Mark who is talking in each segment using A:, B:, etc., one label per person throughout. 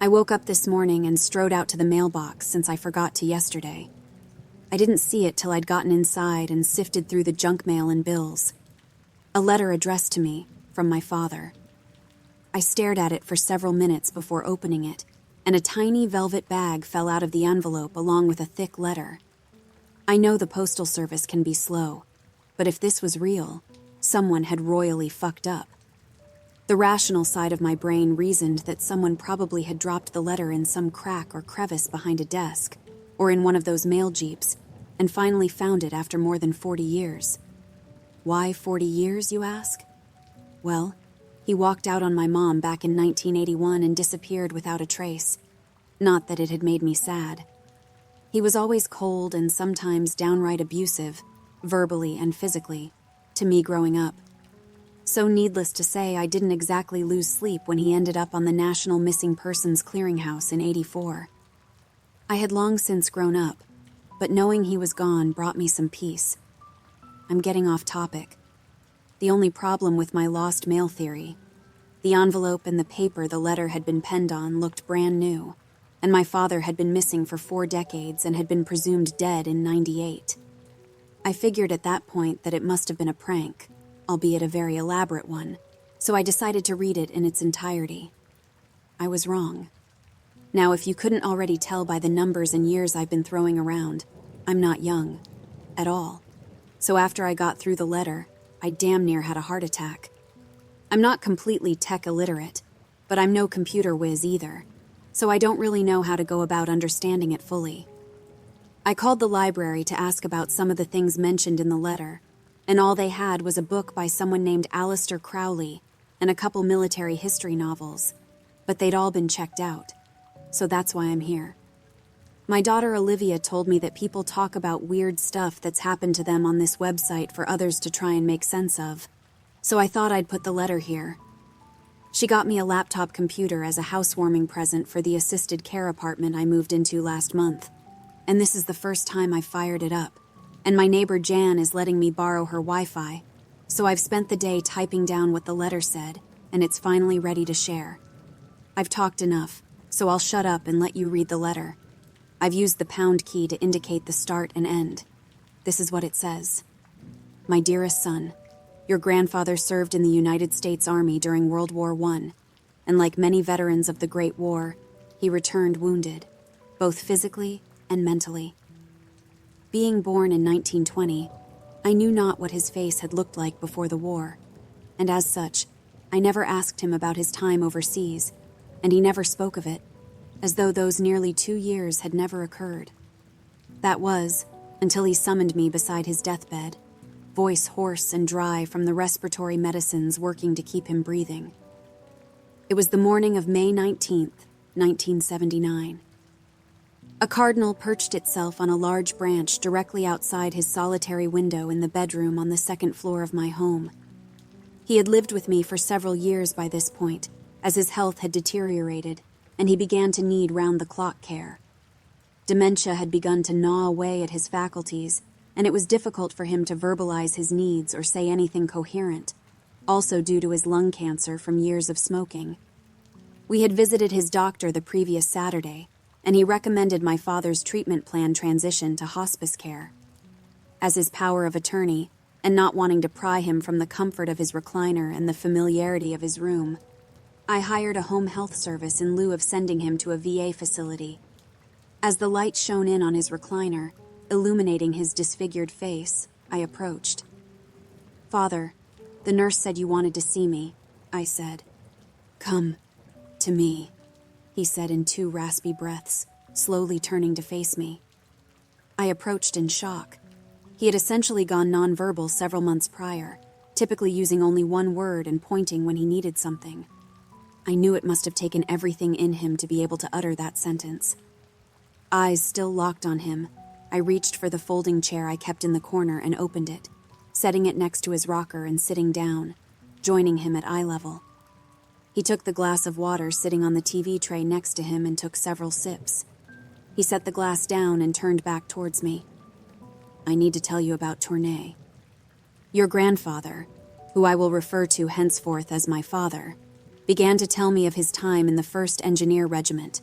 A: I woke up this morning and strode out to the mailbox since I forgot to yesterday. I didn't see it till I'd gotten inside and sifted through the junk mail and bills. A letter addressed to me from my father. I stared at it for several minutes before opening it, and a tiny velvet bag fell out of the envelope along with a thick letter. I know the postal service can be slow, but if this was real, someone had royally fucked up. The rational side of my brain reasoned that someone probably had dropped the letter in some crack or crevice behind a desk, or in one of those mail jeeps, and finally found it after more than 40 years. Why 40 years, you ask? Well, he walked out on my mom back in 1981 and disappeared without a trace. Not that it had made me sad. He was always cold and sometimes downright abusive, verbally and physically, to me growing up. So needless to say, I didn't exactly lose sleep when he ended up on the National Missing Persons Clearinghouse in '84. I had long since grown up, but knowing he was gone brought me some peace. I'm getting off topic. The only problem with my lost mail theory, the envelope and the paper the letter had been penned on looked brand new, and my father had been missing for 4 decades and had been presumed dead in '98. I figured at that point that it must have been a prank, albeit a very elaborate one, so I decided to read it in its entirety. I was wrong. Now, if you couldn't already tell by the numbers and years I've been throwing around, I'm not young. At all. So after I got through the letter, I damn near had a heart attack. I'm not completely tech illiterate, but I'm no computer whiz either, so I don't really know how to go about understanding it fully. I called the library to ask about some of the things mentioned in the letter, and all they had was a book by someone named Aleister Crowley and a couple military history novels, but they'd all been checked out, so that's why I'm here. My daughter Olivia told me that people talk about weird stuff that's happened to them on this website for others to try and make sense of, so I thought I'd put the letter here. She got me a laptop computer as a housewarming present for the assisted care apartment I moved into last month, and this is the first time I've fired it up, and my neighbor Jan is letting me borrow her Wi-Fi, so I've spent the day typing down what the letter said, and it's finally ready to share. I've talked enough, so I'll shut up and let you read the letter. I've used the pound key to indicate the start and end. This is what it says. My dearest son, your grandfather served in the United States Army during World War I, and like many veterans of the Great War, he returned wounded, both physically and mentally. Being born in 1920, I knew not what his face had looked like before the war, and as such, I never asked him about his time overseas, and he never spoke of it, as though those nearly 2 years had never occurred. That was, until he summoned me beside his deathbed, voice hoarse and dry from the respiratory medicines working to keep him breathing. It was the morning of May 19th, 1979. A cardinal perched itself on a large branch directly outside his solitary window in the bedroom on the 2nd floor of my home. He had lived with me for several years by this point, as his health had deteriorated, and he began to need round-the-clock care. Dementia had begun to gnaw away at his faculties, and it was difficult for him to verbalize his needs or say anything coherent, also due to his lung cancer from years of smoking. We had visited his doctor the previous Saturday, and he recommended my father's treatment plan transition to hospice care. As his power of attorney, and not wanting to pry him from the comfort of his recliner and the familiarity of his room, I hired a home health service in lieu of sending him to a VA facility. As the light shone in on his recliner, illuminating his disfigured face, I approached. "Father, the nurse said you wanted to see me," I said. "Come to me," he said in 2 raspy breaths, slowly turning to face me. I approached in shock. He had essentially gone nonverbal several months prior, typically using only one word and pointing when he needed something. I knew it must have taken everything in him to be able to utter that sentence. Eyes still locked on him, I reached for the folding chair I kept in the corner and opened it, setting it next to his rocker and sitting down, joining him at eye level. He took the glass of water sitting on the TV tray next to him and took several sips. He set the glass down and turned back towards me. "I need to tell you about Tournay. Your grandfather, who I will refer to henceforth as my father, began to tell me of his time in the 1st Engineer Regiment,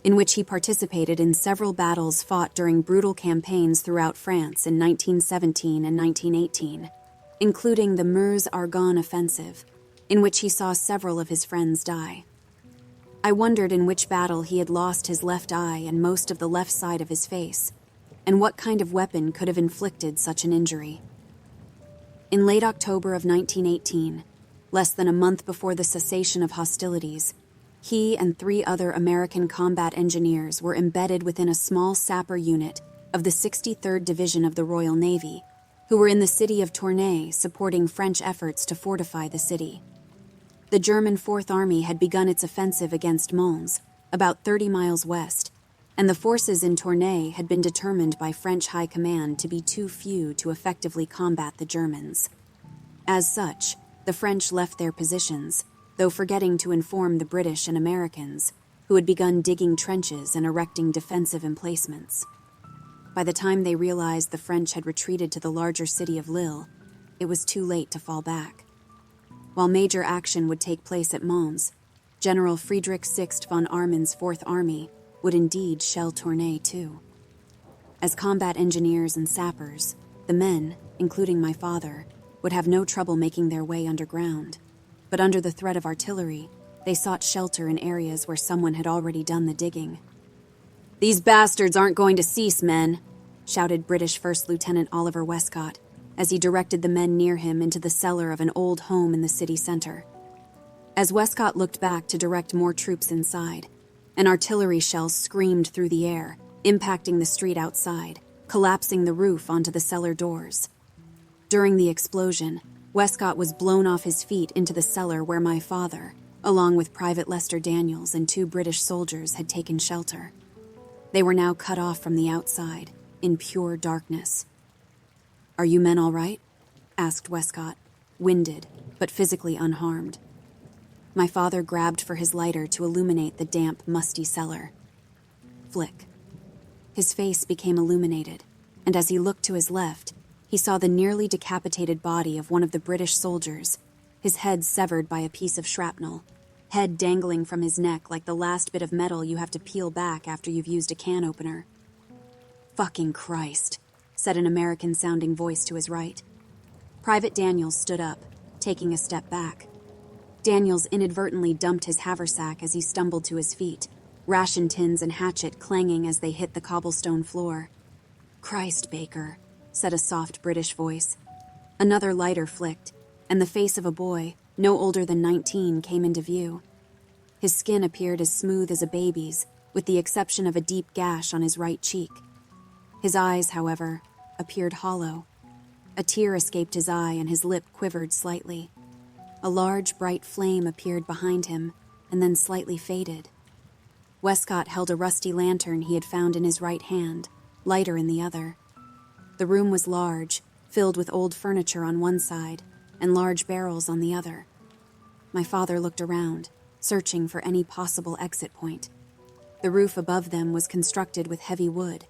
A: in which he participated in several battles fought during brutal campaigns throughout France in 1917 and 1918, including the Meuse-Argonne offensive, in which he saw several of his friends die. I wondered in which battle he had lost his left eye and most of the left side of his face, and what kind of weapon could have inflicted such an injury. In late October of 1918, less than a month before the cessation of hostilities, he and 3 other American combat engineers were embedded within a small sapper unit of the 63rd Division of the Royal Navy, who were in the city of Tournai supporting French efforts to fortify the city. The German Fourth Army had begun its offensive against Mons, about 30 miles west, and the forces in Tournai had been determined by French High Command to be too few to effectively combat the Germans. As such, the French left their positions, though forgetting to inform the British and Americans, who had begun digging trenches and erecting defensive emplacements. By the time they realized the French had retreated to the larger city of Lille, it was too late to fall back. While major action would take place at Mons, General Friedrich Sixt von Armann's Fourth Army would indeed shell Tournai too. As combat engineers and sappers, the men, including my father, would have no trouble making their way underground, but under the threat of artillery, they sought shelter in areas where someone had already done the digging. "These bastards aren't going to cease, men," shouted British First Lieutenant Oliver Westcott, as he directed the men near him into the cellar of an old home in the city center. As Westcott looked back to direct more troops inside, an artillery shell screamed through the air, impacting the street outside, collapsing the roof onto the cellar doors. During the explosion, Westcott was blown off his feet into the cellar where my father, along with Private Lester Daniels and 2 British soldiers, had taken shelter. They were now cut off from the outside, in pure darkness. "Are you men all right?" asked Westcott, winded, but physically unharmed. My father grabbed for his lighter to illuminate the damp, musty cellar. Flick. His face became illuminated, and as he looked to his left, he saw the nearly decapitated body of one of the British soldiers, his head severed by a piece of shrapnel, head dangling from his neck like the last bit of metal you have to peel back after you've used a can opener. "Fucking Christ," said an American-sounding voice to his right. Private Daniels stood up, taking a step back. Daniels inadvertently dumped his haversack as he stumbled to his feet, ration tins and hatchet clanging as they hit the cobblestone floor. "Christ, Baker," said a soft British voice. Another lighter flicked, and the face of a boy, no older than 19, came into view. His skin appeared as smooth as a baby's, with the exception of a deep gash on his right cheek. His eyes, however, appeared hollow. A tear escaped his eye and his lip quivered slightly. A large, bright flame appeared behind him, and then slightly faded. Westcott held a rusty lantern he had found in his right hand, lighter in the other. The room was large, filled with old furniture on one side, and large barrels on the other. My father looked around, searching for any possible exit point. The roof above them was constructed with heavy wood,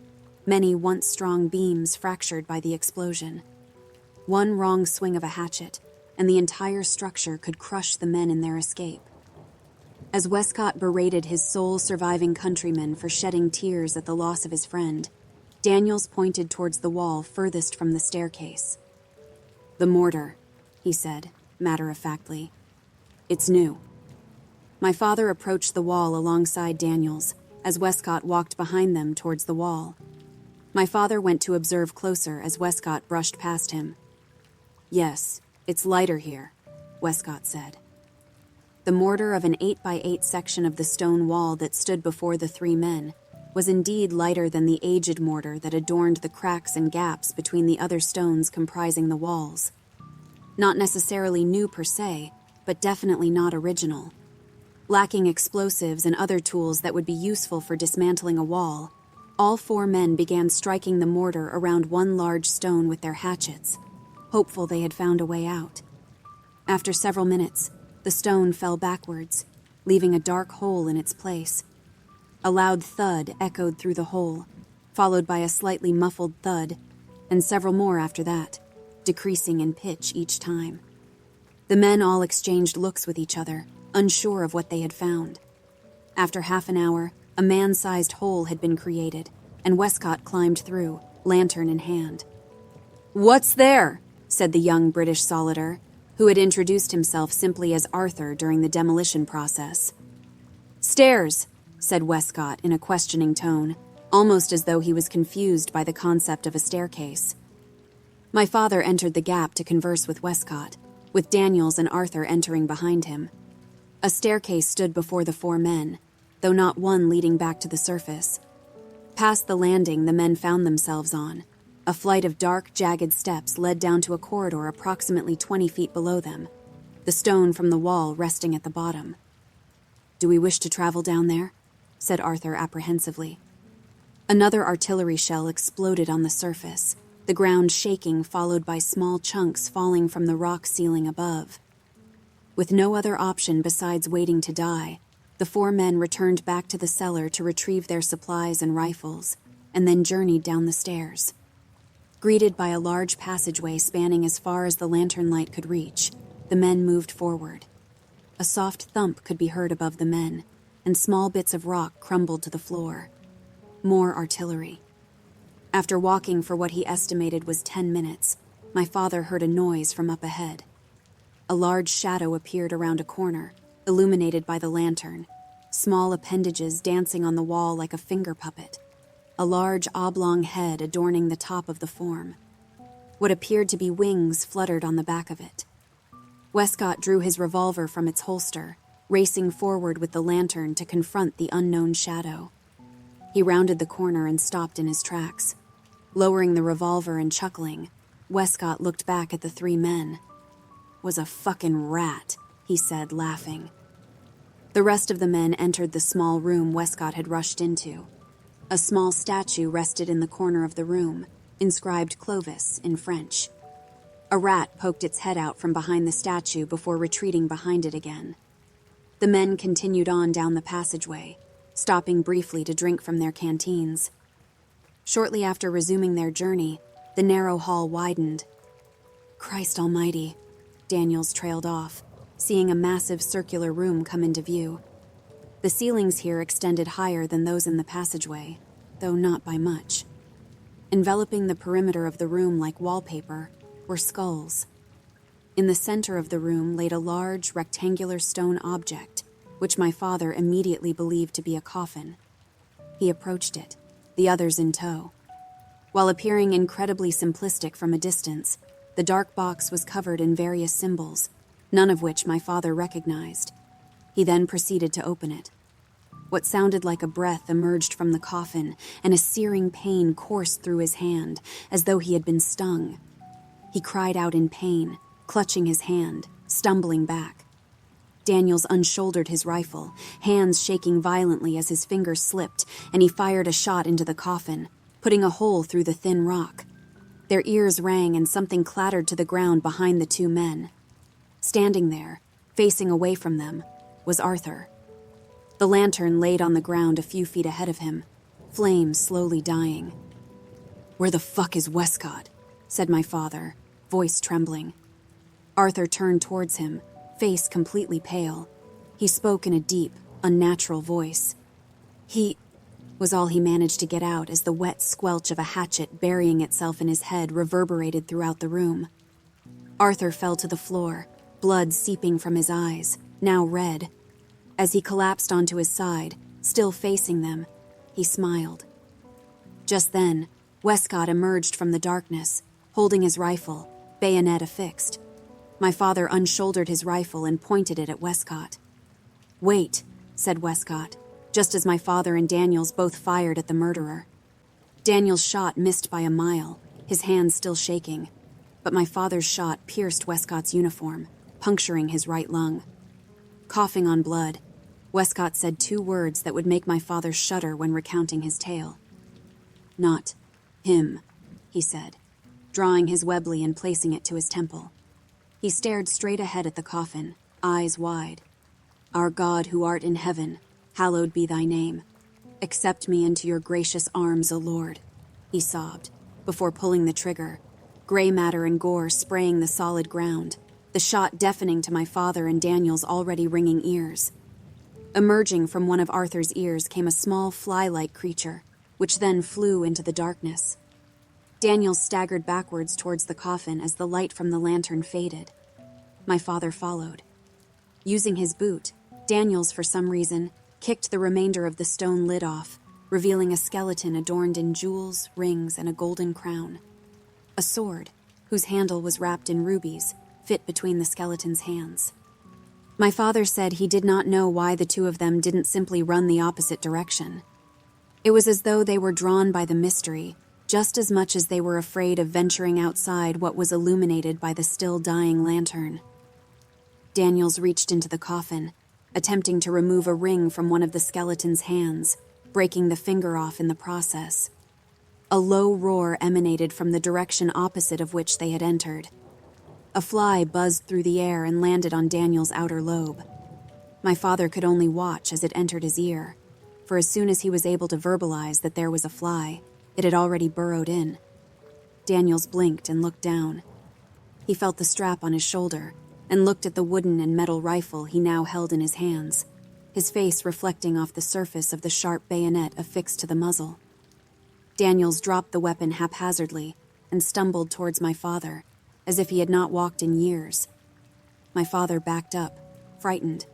A: many once strong beams fractured by the explosion. One wrong swing of a hatchet, and the entire structure could crush the men in their escape. As Westcott berated his sole surviving countryman for shedding tears at the loss of his friend, Daniels pointed towards the wall furthest from the staircase. "The mortar," he said, matter-of-factly. "It's new." My father approached the wall alongside Daniels, as Westcott walked behind them towards the wall. My father went to observe closer as Westcott brushed past him. "Yes, it's lighter here," Westcott said. The mortar of an 8x8 section of the stone wall that stood before the 3 men was indeed lighter than the aged mortar that adorned the cracks and gaps between the other stones comprising the walls. Not necessarily new per se, but definitely not original. Lacking explosives and other tools that would be useful for dismantling a wall, all 4 men began striking the mortar around one large stone with their hatchets, hopeful they had found a way out. After several minutes, the stone fell backwards, leaving a dark hole in its place. A loud thud echoed through the hole, followed by a slightly muffled thud, and several more after that, decreasing in pitch each time. The men all exchanged looks with each other, unsure of what they had found. After half an hour, a man-sized hole had been created, and Westcott climbed through, lantern in hand. "What's there?" said the young British solider, who had introduced himself simply as Arthur during the demolition process. "Stairs," said Westcott in a questioning tone, almost as though he was confused by the concept of a staircase. My father entered the gap to converse with Westcott, with Daniels and Arthur entering behind him. A staircase stood before the four men, though not one leading back to the surface. Past the landing the men found themselves on, a flight of dark, jagged steps led down to a corridor approximately 20 feet below them, the stone from the wall resting at the bottom. "Do we wish to travel down there?" said Arthur apprehensively. Another artillery shell exploded on the surface, the ground shaking, followed by small chunks falling from the rock ceiling above. With no other option besides waiting to die, the four men returned back to the cellar to retrieve their supplies and rifles, and then journeyed down the stairs. Greeted by a large passageway spanning as far as the lantern light could reach, the men moved forward. A soft thump could be heard above the men, and small bits of rock crumbled to the floor. More artillery. After walking for what he estimated was 10 minutes, my father heard a noise from up ahead. A large shadow appeared around a corner, illuminated by the lantern, small appendages dancing on the wall like a finger puppet, a large oblong head adorning the top of the form. What appeared to be wings fluttered on the back of it. Westcott drew his revolver from its holster, racing forward with the lantern to confront the unknown shadow. He rounded the corner and stopped in his tracks. Lowering the revolver and chuckling, Westcott looked back at the three men. "Was a fucking rat," he said, laughing. The rest of the men entered the small room Westcott had rushed into. A small statue rested in the corner of the room, inscribed Clovis in French. A rat poked its head out from behind the statue before retreating behind it again. The men continued on down the passageway, stopping briefly to drink from their canteens. Shortly after resuming their journey, the narrow hall widened. "Christ almighty," Daniels trailed off, seeing a massive circular room come into view. The ceilings here extended higher than those in the passageway, though not by much. Enveloping the perimeter of the room like wallpaper were skulls. In the center of the room laid a large, rectangular stone object, which my father immediately believed to be a coffin. He approached it, the others in tow. While appearing incredibly simplistic from a distance, the dark box was covered in various symbols, none of which my father recognized. He then proceeded to open it. What sounded like a breath emerged from the coffin, and a searing pain coursed through his hand, as though he had been stung. He cried out in pain, clutching his hand, stumbling back. Daniels unshouldered his rifle, hands shaking violently as his fingers slipped, and he fired a shot into the coffin, putting a hole through the thin rock. Their ears rang and something clattered to the ground behind the two men. Standing there, facing away from them, was Arthur. The lantern laid on the ground a few feet ahead of him, flames slowly dying. "Where the fuck is Westcott?" said my father, voice trembling. Arthur turned towards him, face completely pale. He spoke in a deep, unnatural voice. "He," was all he managed to get out as the wet squelch of a hatchet burying itself in his head reverberated throughout the room. Arthur fell to the floor, blood seeping from his eyes, now red. As he collapsed onto his side, still facing them, he smiled. Just then, Westcott emerged from the darkness, holding his rifle, bayonet affixed. My father unshouldered his rifle and pointed it at Westcott. "Wait," said Westcott, just as my father and Daniels both fired at the murderer. Daniels' shot missed by a mile, his hands still shaking, but my father's shot pierced Westcott's uniform, puncturing his right lung. Coughing on blood, Westcott said two words that would make my father shudder when recounting his tale. "Not him," he said, drawing his Webley and placing it to his temple. He stared straight ahead at the coffin, eyes wide. "Our God who art in heaven, hallowed be thy name. Accept me into your gracious arms, O Lord," he sobbed, before pulling the trigger, gray matter and gore spraying the solid ground, the shot deafening to my father and Daniel's already ringing ears. Emerging from one of Arthur's ears came a small fly-like creature, which then flew into the darkness. Daniel staggered backwards towards the coffin as the light from the lantern faded. My father followed. Using his boot, Daniels, for some reason, kicked the remainder of the stone lid off, revealing a skeleton adorned in jewels, rings, and a golden crown. A sword, whose handle was wrapped in rubies, fit between the skeleton's hands. My father said he did not know why the two of them didn't simply run the opposite direction. It was as though they were drawn by the mystery, just as much as they were afraid of venturing outside what was illuminated by the still dying lantern. Daniels reached into the coffin, attempting to remove a ring from one of the skeleton's hands, breaking the finger off in the process. A low roar emanated from the direction opposite of which they had entered. A fly buzzed through the air and landed on Daniel's outer lobe. My father could only watch as it entered his ear, for as soon as he was able to verbalize that there was a fly, it had already burrowed in. Daniels blinked and looked down. He felt the strap on his shoulder and looked at the wooden and metal rifle he now held in his hands, his face reflecting off the surface of the sharp bayonet affixed to the muzzle. Daniels dropped the weapon haphazardly and stumbled towards my father, as if he had not walked in years. My father backed up, frightened.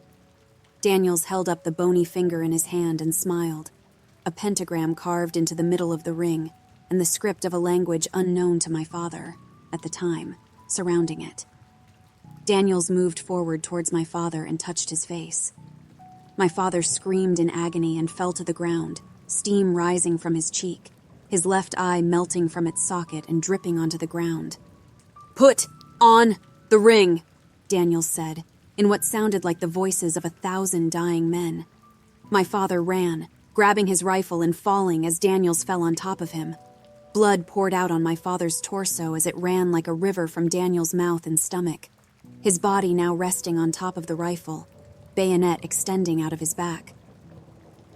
A: Daniels held up the bony finger in his hand and smiled, a pentagram carved into the middle of the ring, and the script of a language unknown to my father, at the time, surrounding it. Daniels moved forward towards my father and touched his face. My father screamed in agony and fell to the ground, steam rising from his cheek, his left eye melting from its socket and dripping onto the ground. "Put on the ring," Daniels said, in what sounded like the voices of 1,000 dying men. My father ran, grabbing his rifle and falling as Daniels fell on top of him. Blood poured out on my father's torso as it ran like a river from Daniel's mouth and stomach, his body now resting on top of the rifle, bayonet extending out of his back.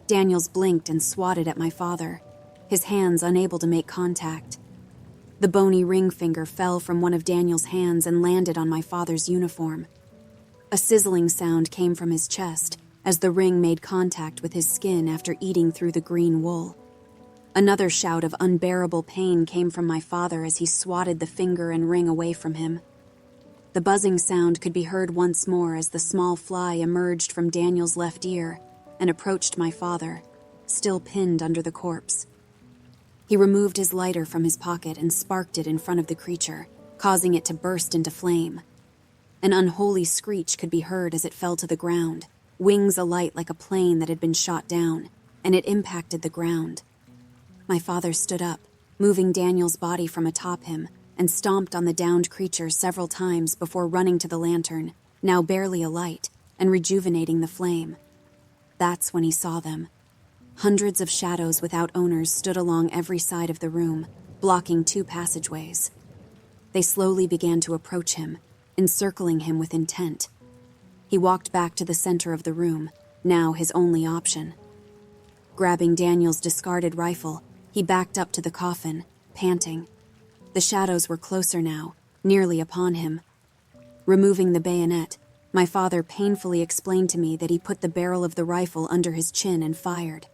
A: Daniels blinked and swatted at my father, his hands unable to make contact. The bony ring finger fell from one of Daniel's hands and landed on my father's uniform. A sizzling sound came from his chest as the ring made contact with his skin after eating through the green wool. Another shout of unbearable pain came from my father as he swatted the finger and ring away from him. The buzzing sound could be heard once more as the small fly emerged from Daniel's left ear and approached my father, still pinned under the corpse. He removed his lighter from his pocket and sparked it in front of the creature, causing it to burst into flame. An unholy screech could be heard as it fell to the ground, wings alight like a plane that had been shot down, and it impacted the ground. My father stood up, moving Daniel's body from atop him, and stomped on the downed creature several times before running to the lantern, now barely alight, and rejuvenating the flame. That's when he saw them. Hundreds of shadows without owners stood along every side of the room, blocking 2 passageways. They slowly began to approach him, encircling him with intent. He walked back to the center of the room, now his only option. Grabbing Daniel's discarded rifle, he backed up to the coffin, panting. The shadows were closer now, nearly upon him. Removing the bayonet, my father painfully explained to me that he put the barrel of the rifle under his chin and fired.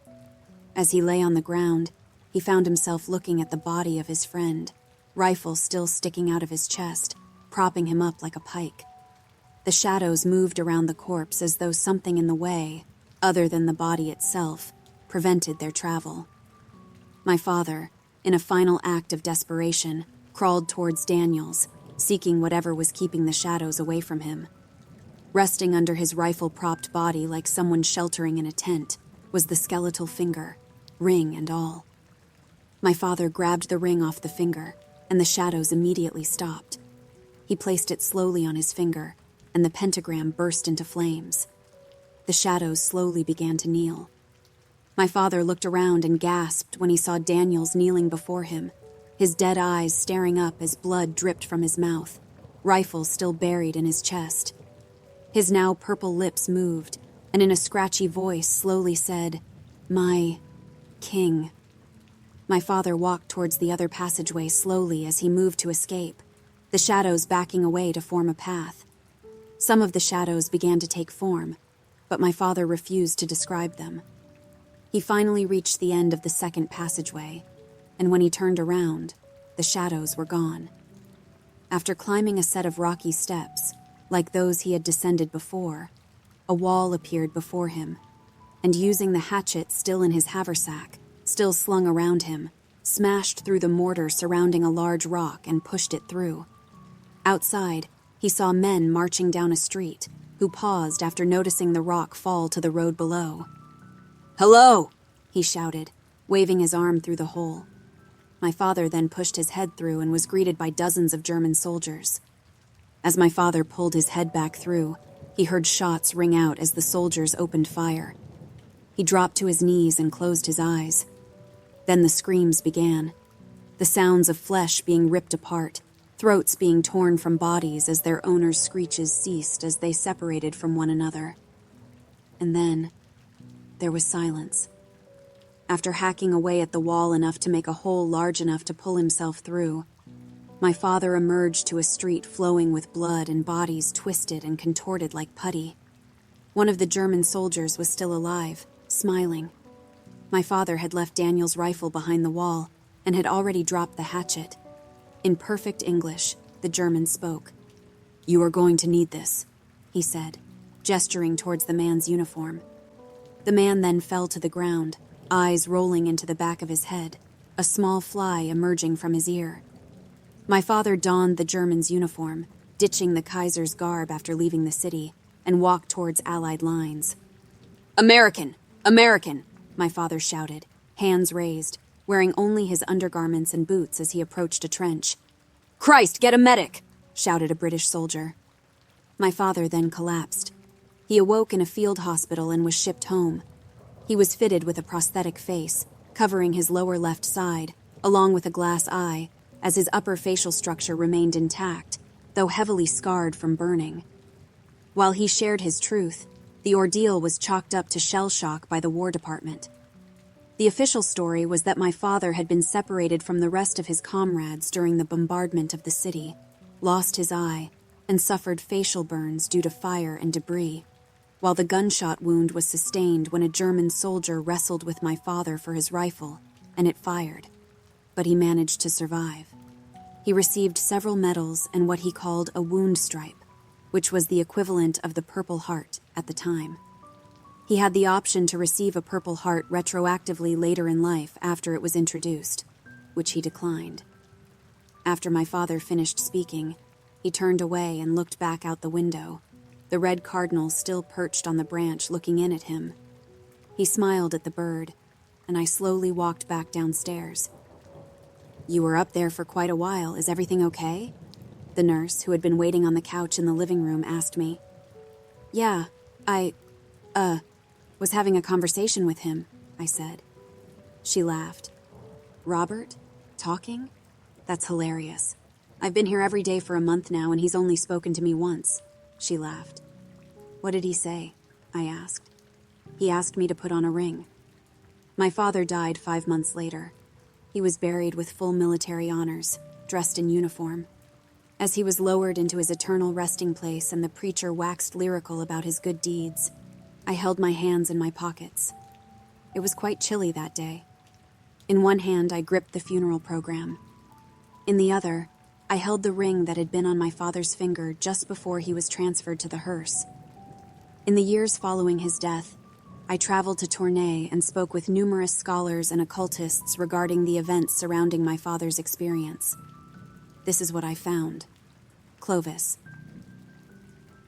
A: As he lay on the ground, he found himself looking at the body of his friend, rifle still sticking out of his chest, propping him up like a pike. The shadows moved around the corpse as though something in the way, other than the body itself, prevented their travel. My father, in a final act of desperation, crawled towards Daniels, seeking whatever was keeping the shadows away from him. Resting under his rifle-propped body like someone sheltering in a tent was the skeletal finger, ring and all. My father grabbed the ring off the finger, and the shadows immediately stopped. He placed it slowly on his finger, and the pentagram burst into flames. The shadows slowly began to kneel. My father looked around and gasped when he saw Daniels kneeling before him, his dead eyes staring up as blood dripped from his mouth, rifle still buried in his chest. His now purple lips moved, and in a scratchy voice slowly said, "My king." My father walked towards the other passageway slowly as he moved to escape, the shadows backing away to form a path. Some of the shadows began to take form, but my father refused to describe them. He finally reached the end of the second passageway, and when he turned around, the shadows were gone. After climbing a set of rocky steps, like those he had descended before, a wall appeared before him, and using the hatchet still in his haversack, still slung around him, smashed through the mortar surrounding a large rock and pushed it through. Outside, he saw men marching down a street, who paused after noticing the rock fall to the road below. "Hello!" he shouted, waving his arm through the hole. My father then pushed his head through and was greeted by dozens of German soldiers. As my father pulled his head back through, he heard shots ring out as the soldiers opened fire. He dropped to his knees and closed his eyes. Then the screams began, the sounds of flesh being ripped apart, throats being torn from bodies as their owners' screeches ceased as they separated from one another. And then, there was silence. After hacking away at the wall enough to make a hole large enough to pull himself through, my father emerged to a street flowing with blood and bodies twisted and contorted like putty. One of the German soldiers was still alive, smiling. My father had left Daniel's rifle behind the wall and had already dropped the hatchet. In perfect English, the German spoke. "You are going to need this," he said, gesturing towards the man's uniform. The man then fell to the ground, eyes rolling into the back of his head, a small fly emerging from his ear. My father donned the German's uniform, ditching the Kaiser's garb after leaving the city, and walked towards Allied lines. "American! American!" my father shouted, hands raised, wearing only his undergarments and boots as he approached a trench. "Christ, get a medic!" shouted a British soldier. My father then collapsed. He awoke in a field hospital and was shipped home. He was fitted with a prosthetic face, covering his lower left side, along with a glass eye, as his upper facial structure remained intact, though heavily scarred from burning. While he shared his truth, the ordeal was chalked up to shell shock by the War Department. The official story was that my father had been separated from the rest of his comrades during the bombardment of the city, lost his eye, and suffered facial burns due to fire and debris, while the gunshot wound was sustained when a German soldier wrestled with my father for his rifle, and it fired. But he managed to survive. He received several medals and what he called a wound stripe, which was the equivalent of the Purple Heart at the time. He had the option to receive a Purple Heart retroactively later in life after it was introduced, which he declined. After my father finished speaking, he turned away and looked back out the window, the red cardinal still perched on the branch looking in at him. He smiled at the bird, and I slowly walked back downstairs. "You were up there for quite a while. Is everything okay?" The nurse, who had been waiting on the couch in the living room, asked me. "Yeah, I was having a conversation with him," I said. She laughed. "Robert? Talking? That's hilarious. I've been here every day for a month now, and he's only spoken to me once." She laughed. "What did he say?" I asked. "He asked me to put on a ring." My father died 5 months later. He was buried with full military honors, dressed in uniform. As he was lowered into his eternal resting place and the preacher waxed lyrical about his good deeds, I held my hands in my pockets. It was quite chilly that day. In one hand, I gripped the funeral program. In the other, I held the ring that had been on my father's finger just before he was transferred to the hearse. In the years following his death, I traveled to Tournai and spoke with numerous scholars and occultists regarding the events surrounding my father's experience. This is what I found. Clovis.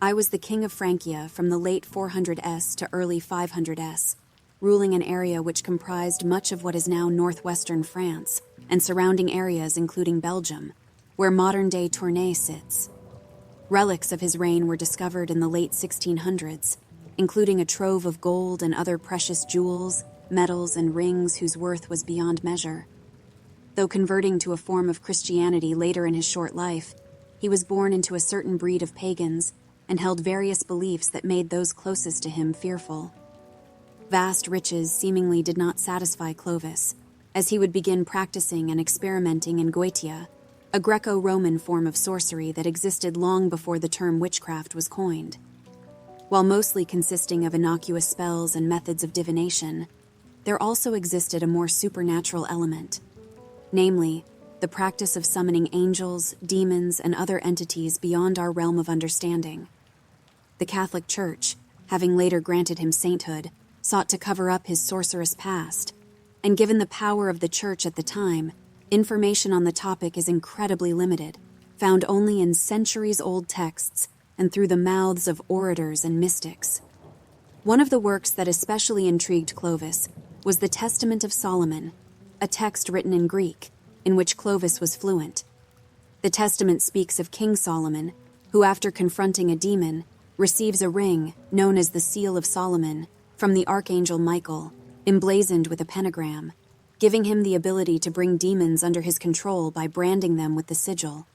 A: I was the king of Francia from the late 400s to early 500s, ruling an area which comprised much of what is now northwestern France and surrounding areas including Belgium, where modern-day Tournai sits. Relics of his reign were discovered in the late 1600s, including a trove of gold and other precious jewels, metals, and rings whose worth was beyond measure. Though converting to a form of Christianity later in his short life, he was born into a certain breed of pagans and held various beliefs that made those closest to him fearful. Vast riches seemingly did not satisfy Clovis, as he would begin practicing and experimenting in Goetia, a Greco-Roman form of sorcery that existed long before the term witchcraft was coined. While mostly consisting of innocuous spells and methods of divination, there also existed a more supernatural element, namely, the practice of summoning angels, demons, and other entities beyond our realm of understanding. The Catholic Church, having later granted him sainthood, sought to cover up his sorcerous past, and given the power of the Church at the time, information on the topic is incredibly limited, found only in centuries-old texts and through the mouths of orators and mystics. One of the works that especially intrigued Clovis was the Testament of Solomon, a text written in Greek, in which Clovis was fluent. The Testament speaks of King Solomon, who after confronting a demon, receives a ring, known as the Seal of Solomon, from the Archangel Michael, emblazoned with a pentagram, giving him the ability to bring demons under his control by branding them with the sigil.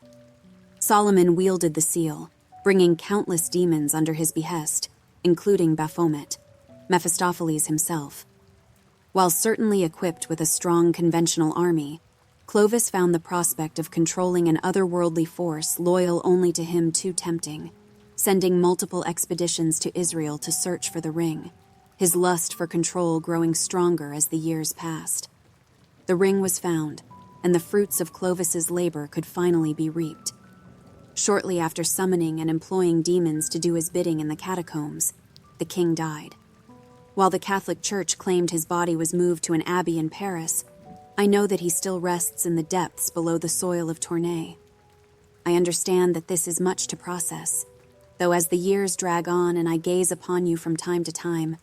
A: Solomon wielded the seal, bringing countless demons under his behest, including Baphomet, Mephistopheles himself. While certainly equipped with a strong conventional army, Clovis found the prospect of controlling an otherworldly force loyal only to him too tempting, sending multiple expeditions to Israel to search for the ring, his lust for control growing stronger as the years passed. The ring was found, and the fruits of Clovis's labor could finally be reaped. Shortly after summoning and employing demons to do his bidding in the catacombs, the king died. While the Catholic Church claimed his body was moved to an abbey in Paris, I know that he still rests in the depths below the soil of Tournai. I understand that this is much to process, though as the years drag on and I gaze upon you from time to time,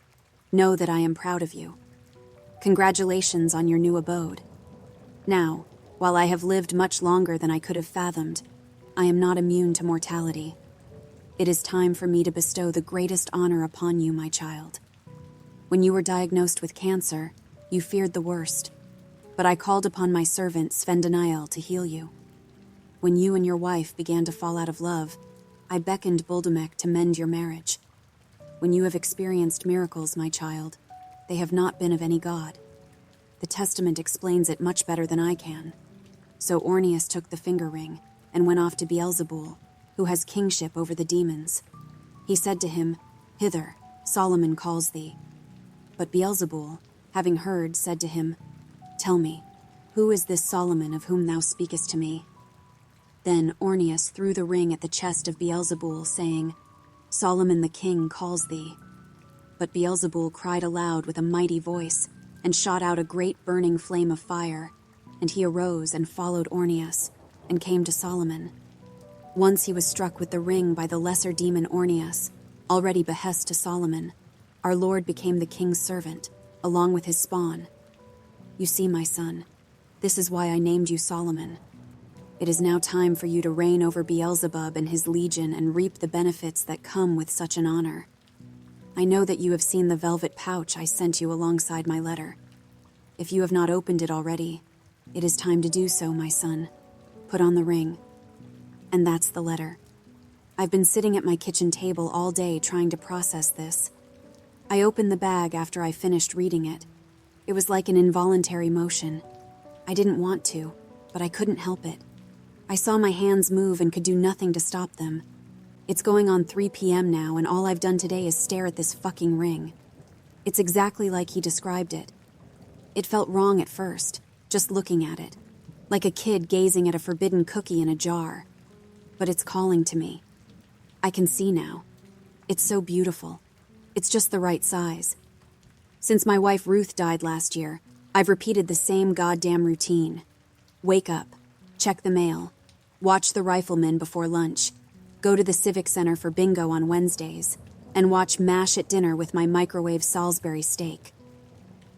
A: know that I am proud of you. Congratulations on your new abode. Now, while I have lived much longer than I could have fathomed, I am not immune to mortality. It is time for me to bestow the greatest honor upon you, my child. When you were diagnosed with cancer, you feared the worst, but I called upon my servant Svendaniel to heal you. When you and your wife began to fall out of love, I beckoned Buldemek to mend your marriage. When you have experienced miracles, my child, they have not been of any god. The Testament explains it much better than I can. So Ornius took the finger ring and went off to Beelzebul, who has kingship over the demons. He said to him, "Hither, Solomon calls thee." But Beelzebul, having heard, said to him, "Tell me, who is this Solomon of whom thou speakest to me?" Then Ornius threw the ring at the chest of Beelzebul, saying, "Solomon the king calls thee." But Beelzebul cried aloud with a mighty voice, and shot out a great burning flame of fire, and he arose and followed Ornius, and came to Solomon. Once he was struck with the ring by the lesser demon Ornius, already behest to Solomon, our Lord became the king's servant, along with his spawn. You see, my son, this is why I named you Solomon. It is now time for you to reign over Beelzebub and his legion and reap the benefits that come with such an honor. I know that you have seen the velvet pouch I sent you alongside my letter. If you have not opened it already, it is time to do so, my son. Put on the ring. And that's the letter. I've been sitting at my kitchen table all day trying to process this. I opened the bag after I finished reading it. It was like an involuntary motion. I didn't want to, but I couldn't help it. I saw my hands move and could do nothing to stop them. It's going on 3 p.m. now, and all I've done today is stare at this fucking ring. It's exactly like he described it. It felt wrong at first, just looking at it, like a kid gazing at a forbidden cookie in a jar. But it's calling to me. I can see now. It's so beautiful. It's just the right size. Since my wife Ruth died last year, I've repeated the same goddamn routine. Wake up, check the mail, watch the Riflemen before lunch, go to the Civic Center for bingo on Wednesdays, and watch MASH at dinner with my microwave Salisbury steak.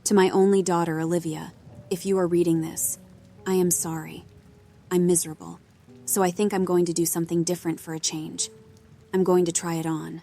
A: To my only daughter, Olivia, if you are reading this, I am sorry. I'm miserable, so I think I'm going to do something different for a change. I'm going to try it on.